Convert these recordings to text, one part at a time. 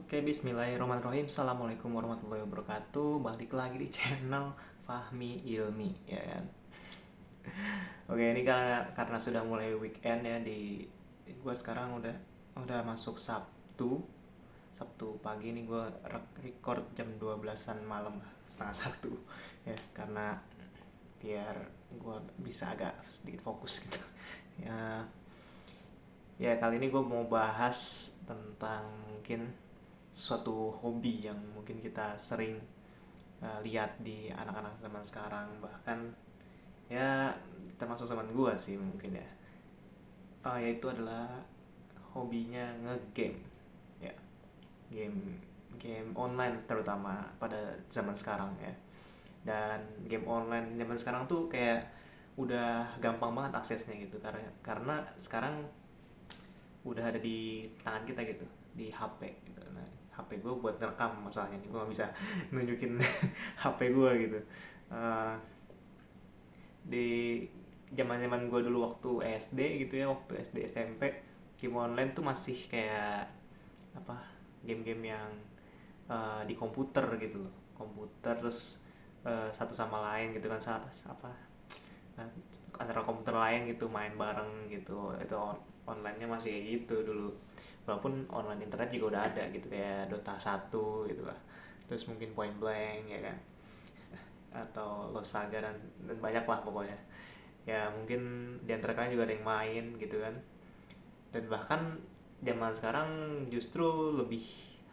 Oke, bismillahirrahmanirrahim. Assalamualaikum warahmatullahi wabarakatuh. Balik lagi di channel Fahmi Ilmi, ya kan? Oke, ini karena sudah mulai weekend ya gue sekarang udah masuk Sabtu. Sabtu pagi ini gue record jam 12-an malam, setengah satu. Ya, karena biar gue bisa agak sedikit fokus gitu. Ya, ya kali ini gue mau bahas tentang mungkin suatu hobi yang mungkin kita sering lihat di anak-anak zaman sekarang, bahkan ya termasuk zaman gue sih mungkin ya. Yaitu adalah hobinya ngegame, ya, game game online terutama pada zaman sekarang ya. Dan game online zaman sekarang tuh kayak udah gampang banget aksesnya gitu, karena sekarang udah ada di tangan kita gitu, di HP gitu. Nah, HP gue buat ngerekam, masalahnya gue gak bisa nunjukin HP gue gitu. Eh, di zaman gue dulu waktu SD gitu ya, waktu SD SMP, game online tuh masih kayak apa, game-game yang di komputer gitu loh, komputer terus satu sama lain gitu kan, saat apa, antara komputer lain gitu main bareng gitu. Itu online-nya masih kayak gitu dulu, walaupun online internet juga udah ada gitu, kayak Dota 1 gitu lah, terus mungkin Point Blank ya kan, atau Lost Saga, dan banyak lah pokoknya. Ya mungkin di antara kalian juga ada yang main gitu kan. Dan bahkan zaman sekarang justru lebih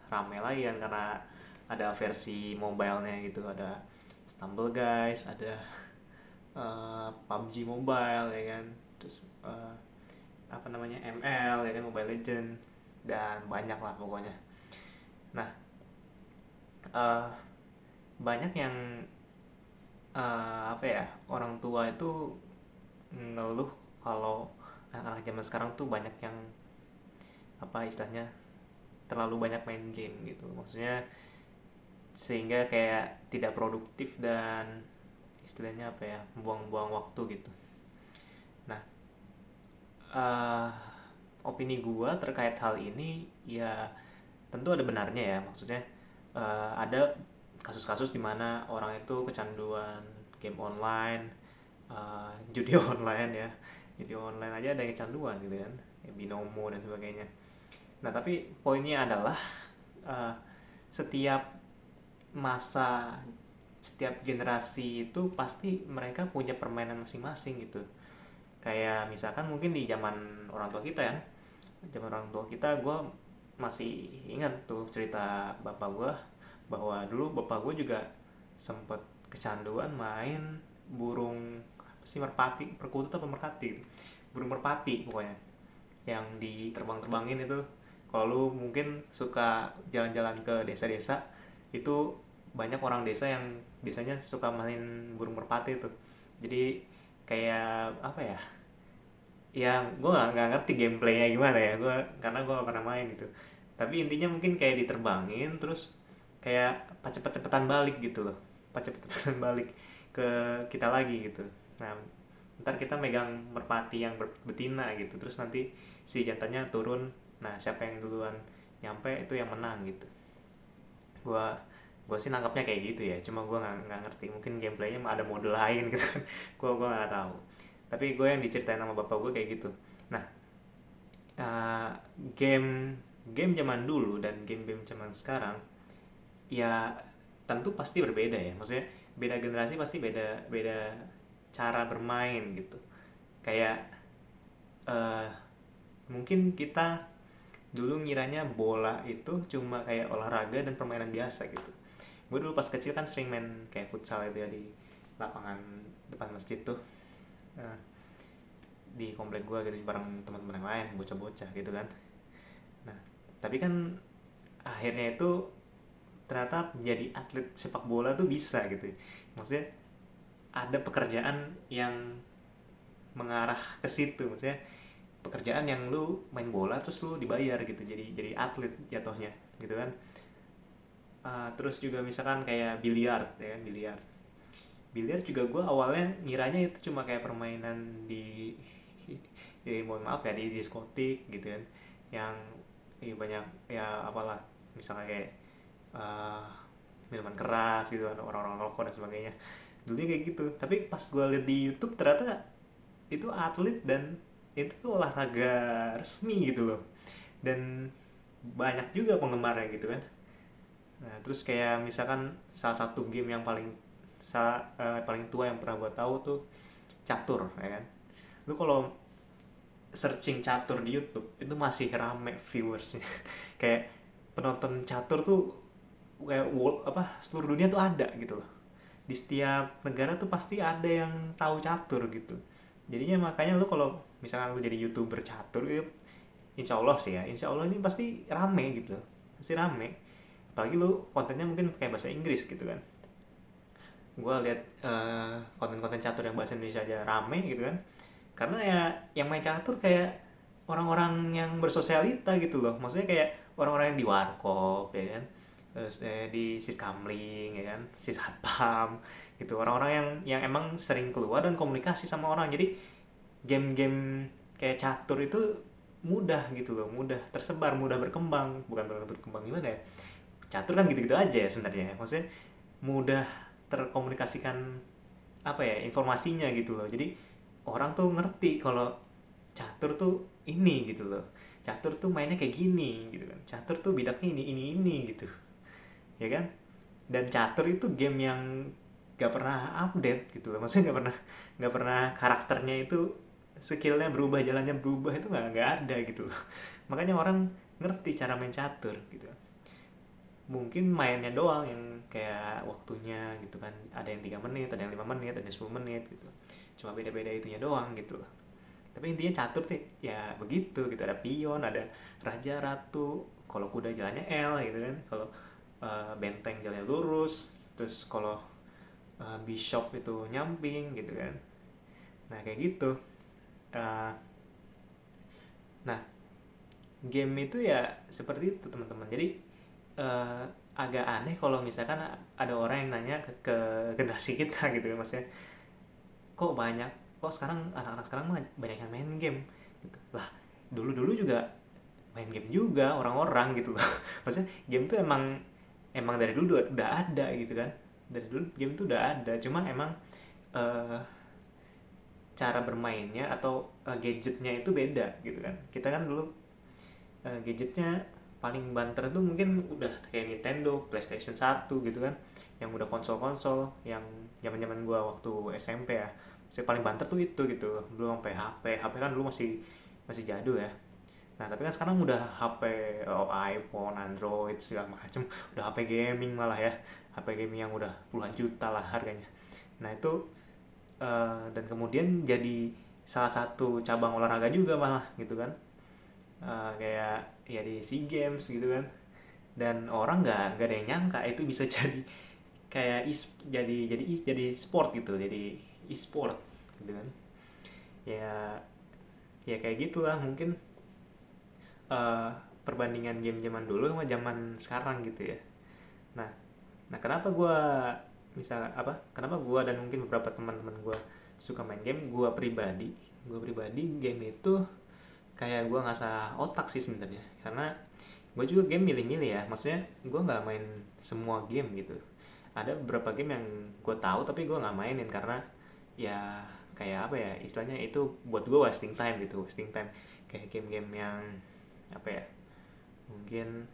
ramai lagi kan, karena ada versi mobile-nya gitu, ada Stumble Guys, ada PUBG Mobile ya kan, terus apa namanya, ML ya kan, Mobile Legend, dan banyak lah pokoknya. Nah, eh, banyak yang apa ya, orang tua itu ngeluh kalau anak-anak zaman sekarang tuh banyak yang apa istilahnya, terlalu banyak main game gitu, maksudnya sehingga kayak tidak produktif dan istilahnya apa ya, buang-buang waktu gitu. Nah, eh opini gua terkait hal ini ya tentu ada benarnya ya, maksudnya ada kasus-kasus di mana orang itu kecanduan game online, judi online ya, judi online aja ada yang kecanduan gitu kan, ya, binomo dan sebagainya. Nah tapi poinnya adalah eh, setiap masa, setiap generasi itu pasti mereka punya permainan masing-masing gitu. Kayak misalkan mungkin di zaman orang tua kita ya, zaman orang tua kita, gue masih ingat tuh cerita bapak gue, bahwa dulu bapak gue juga sempet kecanduan main burung apa sih, merpati, perkutut apa merpati, burung merpati pokoknya, yang diterbang-terbangin itu. Kalau lu mungkin suka jalan-jalan ke desa-desa, itu banyak orang desa yang biasanya suka main burung merpati itu. Jadi kayak apa ya, ya gue nggak ngerti gameplaynya gimana ya, karena gue gak pernah main gitu. Tapi intinya mungkin kayak diterbangin terus kayak pas cepet-cepetan balik gitu loh, pas cepet-cepetan balik ke kita lagi gitu. Nah, ntar kita megang merpati yang betina gitu, terus nanti si jantannya turun, nah siapa yang duluan nyampe itu yang menang gitu. Gue gue sih nangkapnya kayak gitu ya, cuma gue nggak ngerti, mungkin gameplaynya ada mode lain gitu kan. Gue nggak tahu, tapi gue yang diceritain sama bapak gue kayak gitu. Nah, uh, game game zaman dulu dan game-game zaman sekarang ya tentu pasti berbeda ya, maksudnya beda generasi pasti beda beda cara bermain gitu. Kayak uh, mungkin kita dulu ngiranya bola itu cuma kayak olahraga dan permainan biasa gitu. Gue dulu pas kecil kan sering main kayak futsal itu ya, di lapangan depan masjid tuh. Nah, di komplek gue gitu bareng teman-teman yang lain, bocah-bocah gitu kan. Nah, tapi kan akhirnya itu ternyata menjadi atlet sepak bola tuh bisa gitu. Maksudnya ada pekerjaan yang mengarah ke situ, maksudnya pekerjaan yang lu main bola terus lu dibayar gitu, jadi atlet jatuhnya gitu kan. Terus juga misalkan kayak biliar ya kan, biliar biliar juga gue awalnya ngiranya itu cuma kayak permainan di mohon maaf ya, di diskotik gitu kan, yang banyak ya apalah, misalnya kayak uh, minuman keras gitu, ada orang-orang rokok dan sebagainya. Dulunya kayak gitu, tapi pas gue liat di YouTube ternyata itu atlet dan itu tuh olahraga resmi gitu loh, dan banyak juga penggemarnya gitu kan. Nah terus kayak misalkan salah satu game yang paling tua yang pernah gue tahu tuh catur ya kan. Lu kalau searching catur di YouTube itu masih rame viewersnya. Kayak penonton catur tuh kayak seluruh dunia tuh ada gitu loh. Di setiap negara tuh pasti ada yang tahu catur gitu. Jadinya makanya lu kalau misalkan lu jadi YouTuber catur ya, insya Allah sih ya, insya Allah ini pasti rame gitu, pasti rame. Apalagi lu kontennya mungkin pakai bahasa Inggris gitu kan. Gue lihat konten-konten catur yang bahasa Indonesia aja rame gitu kan, karena ya yang main catur kayak orang-orang yang bersosialita gitu loh, maksudnya kayak orang-orang yang di warkop ya kan, terus di siskamling ya kan, sisatpam gitu, orang-orang yang emang sering keluar dan komunikasi sama orang. Jadi game-game kayak catur itu mudah gitu loh, mudah tersebar, mudah berkembang. Bukan berkembang gimana ya, catur kan gitu-gitu aja ya sebenarnya, maksudnya mudah terkomunikasikan apa ya, informasinya gitu loh. Jadi orang tuh ngerti kalau catur tuh ini gitu loh, catur tuh mainnya kayak gini gitu kan, catur tuh bidaknya ini gitu ya kan. Dan catur itu game yang gak pernah update gitu loh, maksudnya gak pernah karakternya itu skillnya berubah, jalannya berubah, itu nggak ada gitu loh. Makanya orang ngerti cara main catur gitu. Mungkin mainnya doang yang kayak waktunya gitu kan, ada yang 3 menit, ada yang 5 menit, ada yang 10 menit gitu, cuma beda-beda itunya doang gitu loh. Tapi intinya catur sih ya begitu gitu, ada pion, ada raja, ratu, kalau kuda jalannya L gitu kan, kalau benteng jalannya lurus, terus kalau bishop itu nyamping gitu kan. Nah kayak gitu. Uh, nah game itu ya seperti itu teman-teman. Jadi uh, agak aneh kalau misalkan ada orang yang nanya ke generasi kita gitu ya, maksudnya kok sekarang anak-anak sekarang banyak yang main game gitu lah. Dulu-dulu juga main game juga orang-orang gitu loh. Maksudnya game tuh emang dari dulu udah ada gitu kan, dari dulu game tuh udah ada, cuma emang uh, cara bermainnya atau gadgetnya itu beda gitu kan. Kita kan dulu gadgetnya paling banter tuh mungkin udah kayak Nintendo, PlayStation 1 gitu kan, yang udah konsol-konsol yang zaman-zaman gua waktu SMP ya. Saya paling banter tuh itu gitu, belum sampai HP kan dulu masih masih jadul ya. Nah tapi kan sekarang udah HP, iPhone, Android segala macem, udah HP gaming malah ya, HP gaming yang udah puluhan juta lah harganya. Nah itu dan kemudian jadi salah satu cabang olahraga juga malah gitu kan. Kayak ya di SEA Games gitu kan, dan orang nggak ada yang nyangka itu bisa jadi kayak jadi sport gitu, jadi e-sport gitu kan. Ya ya kayak gitulah mungkin uh, perbandingan game zaman dulu sama zaman sekarang gitu ya. Nah, kenapa gue kenapa gue dan mungkin beberapa teman-teman gue suka main game. Gue pribadi game itu kayak gue ngasah otak sih sebenarnya, karena gue juga game milih-milih ya, maksudnya gue nggak main semua game gitu. Ada beberapa game yang gue tahu tapi gue nggak mainin karena ya kayak apa ya istilahnya, itu buat gue wasting time gitu, wasting time. Kayak game-game yang apa ya, mungkin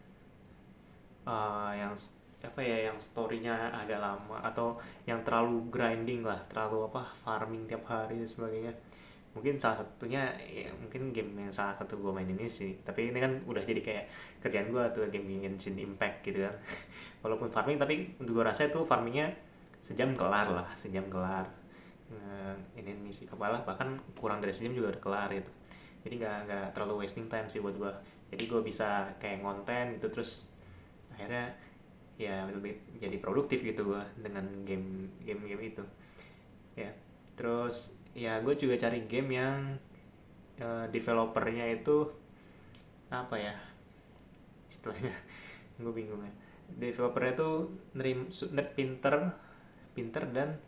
yang apa ya, yang storynya agak lama atau yang terlalu grinding lah, terlalu farming tiap hari dan sebagainya. Mungkin salah satunya ya, mungkin game yang salah satu gue main ini sih, tapi ini kan udah jadi kayak kerjaan gue tuh, game Genshin Impact gitu kan. Walaupun farming tapi untuk gue rasa itu farmingnya sejam kelar lah, sejam kelar. Ini misi kepala bahkan kurang dari sejam juga udah kelar gitu. Jadi nggak terlalu wasting time sih buat gue. Jadi gue bisa kayak ngonten gitu, terus akhirnya ya lebih jadi produktif gitu gue dengan game itu ya. Terus ya gue juga cari game yang developernya itu apa ya istilahnya, gue bingung ya. Developernya tuh pinter pinter dan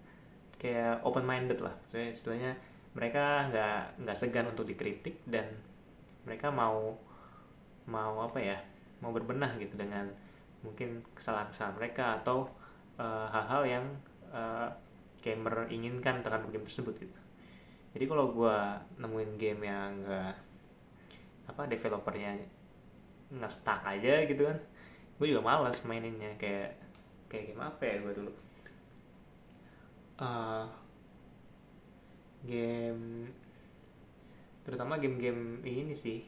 kayak open minded lah. Maksudnya istilahnya mereka nggak segan untuk dikritik, dan mereka mau mau apa ya mau berbenah gitu dengan mungkin kesalahan-kesalahan mereka atau hal-hal yang uh, gamer inginkan terhadap game tersebut gitu. Jadi kalau gue nemuin game yang developernya nge-stuck aja gitu kan, gue juga malas maininnya. Kayak game apa ya gue dulu, uh, game terutama game-game ini sih,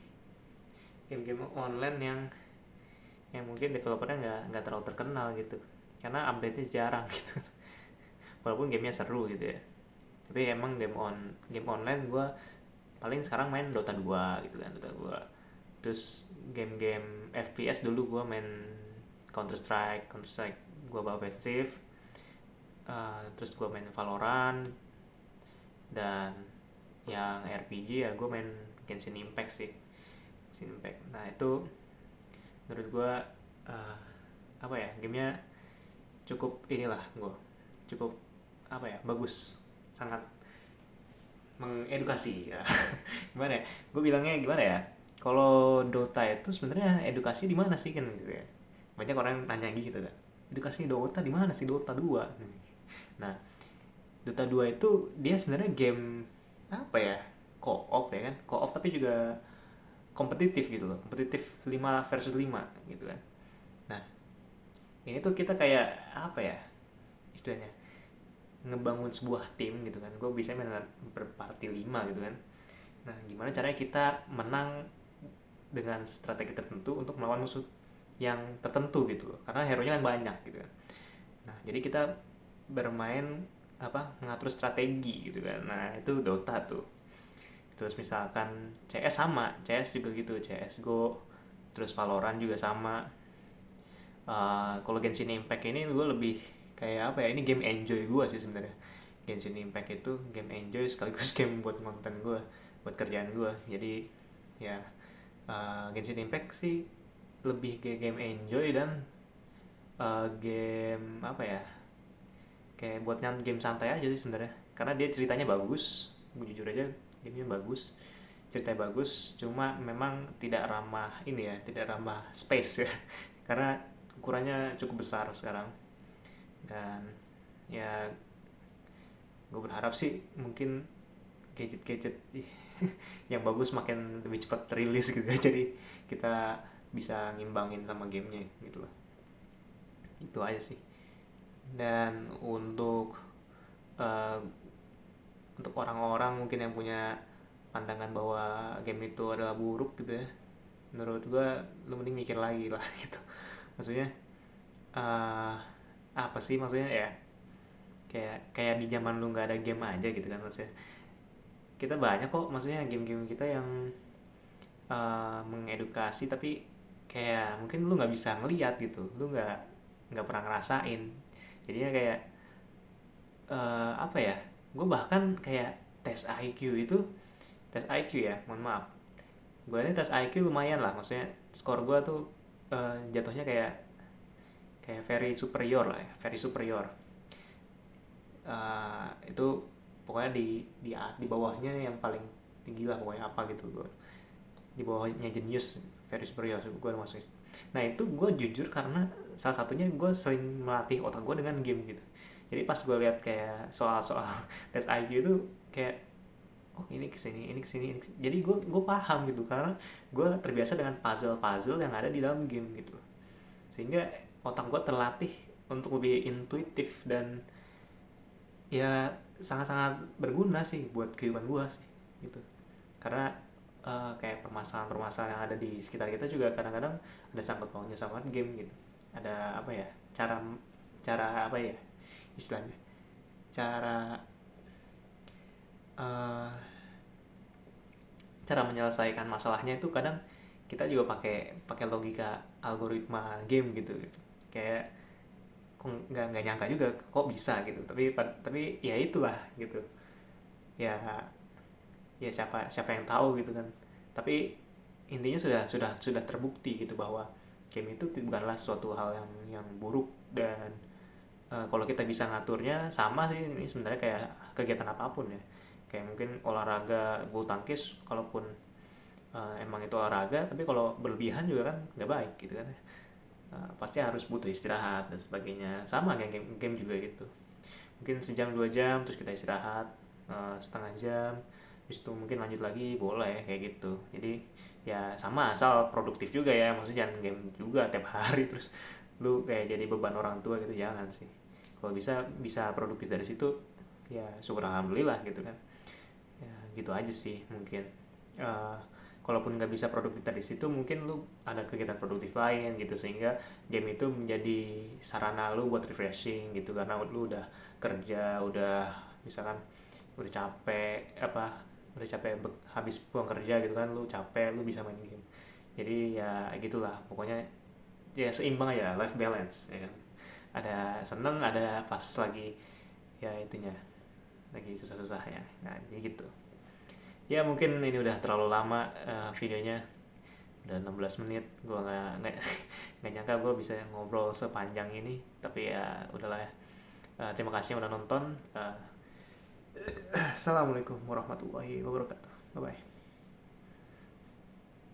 game-game online yang mungkin developernya nggak terlalu terkenal gitu, karena update-nya jarang gitu. Walaupun gamenya seru gitu ya, tapi emang game online gue paling sekarang main Dota 2 gitu kan, Dota 2. Terus game-game FPS dulu gue main Counter Strike Global Offensive. Terus gue main Valorant, dan yang RPG ya gue main Genshin Impact sih. Genshin Impact. Nah itu menurut gue gamenya cukup cukup bagus, sangat mengedukasi ya. Gimana ya, gue bilangnya gimana ya, kalau Dota itu sebenarnya edukasi di mana sih kan gitu ya, banyak orang nanya gitu kan, edukasi Dota di mana sih, Dota 2. Nah, Dota 2 itu dia sebenarnya game co-op ya kan, co-op tapi juga kompetitif gitu loh, kompetitif 5 versus 5 gitu kan. Nah, ini tuh kita kayak istilahnya ngebangun sebuah tim gitu kan. Gue bisa main berparti 5 gitu kan. Nah, gimana caranya kita menang dengan strategi tertentu untuk melawan musuh yang tertentu gitu loh, karena hero-nya kan banyak gitu kan. Nah, jadi kita bermain mengatur strategi gitu kan. Nah, itu Dota tuh. Terus misalkan CS sama, CS juga gitu, CS:GO. Terus Valorant juga sama. Kalau Genshin Impact ini gue lebih kayak ini game enjoy gue sih sebenarnya. Genshin Impact itu game enjoy sekaligus game buat konten gue, buat kerjaan gue. Jadi ya, Genshin Impact sih lebih kayak game enjoy dan game kayak buat game santai aja sih sebenarnya, karena dia ceritanya bagus. Gue jujur aja, gamenya bagus, ceritanya bagus, cuma memang tidak ramah tidak ramah space ya. Karena ukurannya cukup besar sekarang. Dan ya, gue berharap sih mungkin gadget-gadget yang bagus makin lebih cepat rilis gitu ya, jadi kita bisa ngimbangin sama gamenya gitu loh. Itu aja sih. Dan uh, untuk orang-orang mungkin yang punya pandangan bahwa game itu adalah buruk gitu ya, menurut gue lu mending mikir lagi lah gitu. Maksudnya uh, apa sih maksudnya ya, kayak di zaman lu nggak ada game aja gitu kan. Maksudnya kita banyak kok, maksudnya game-game kita yang mengedukasi, tapi kayak mungkin lu nggak bisa ngeliat gitu, lu nggak pernah ngerasain. Jadinya kayak gue bahkan kayak tes IQ itu, tes IQ ya, mohon maaf, gue ini tes IQ lumayan lah, maksudnya skor gue tuh jatuhnya kayak very superior lah ya, very superior. Itu pokoknya di bawahnya yang paling tinggi lah pokoknya, gitu gue di bawahnya jenius, very superior gue masuk. Nah itu gue jujur karena salah satunya gue sering melatih otak gue dengan game gitu. Jadi pas gue lihat kayak soal-soal tes IQ itu kayak, oh ini kesini, ini kesini, ini kesini. Jadi gue paham gitu, karena gue terbiasa dengan puzzle yang ada di dalam game gitu, sehingga otak gue terlatih untuk lebih intuitif, dan ya sangat-sangat berguna sih buat kehidupan gue sih gitu. Karena kayak permasalahan-permasalahan yang ada di sekitar kita juga kadang-kadang ada sangkut pautnya sama game gitu. Ada cara cara istilahnya, cara uh, cara menyelesaikan masalahnya itu kadang kita juga pakai logika algoritma game gitu. Kayak kok nggak nyangka juga kok bisa gitu, tapi ya itulah gitu ya. Ya siapa yang tahu gitu kan. Tapi intinya sudah terbukti gitu bahwa game itu bukanlah suatu hal yang buruk. Dan kalau kita bisa ngaturnya, sama sih ini sebenarnya kayak kegiatan apapun ya, kayak mungkin olahraga bulu tangkis, kalaupun emang itu olahraga, tapi kalau berlebihan juga kan nggak baik gitu kan. Pasti harus butuh istirahat dan sebagainya. Sama kayak game juga gitu, mungkin sejam 2 jam terus kita istirahat setengah jam, habis itu mungkin lanjut lagi boleh kayak gitu. Jadi ya sama, asal produktif juga ya, maksudnya jangan game juga tiap hari terus lu kayak jadi beban orang tua gitu, jangan sih. Kalau bisa bisa produktif dari situ ya syukur alhamdulillah gitu kan. Ya gitu aja sih mungkin. Eh, Kalaupun nggak bisa produktif dari situ, mungkin lu ada kegiatan produktif lain gitu, sehingga game itu menjadi sarana lu buat refreshing gitu, karena lu udah kerja, udah misalkan udah capek habis pulang kerja gitu kan, lu capek, lu bisa main game. Jadi ya gitulah pokoknya, ya seimbang aja, life balance ya kan. Ada seneng, ada pas lagi ya itunya lagi susah-susahnya. Nah jadi gitu. Ya mungkin ini udah terlalu lama videonya, udah 16 menit. Gue nggak nyangka gue bisa ngobrol sepanjang ini, tapi ya udahlah ya. Terima kasih yang udah nonton. Assalamualaikum warahmatullahi wabarakatuh. Bye bye.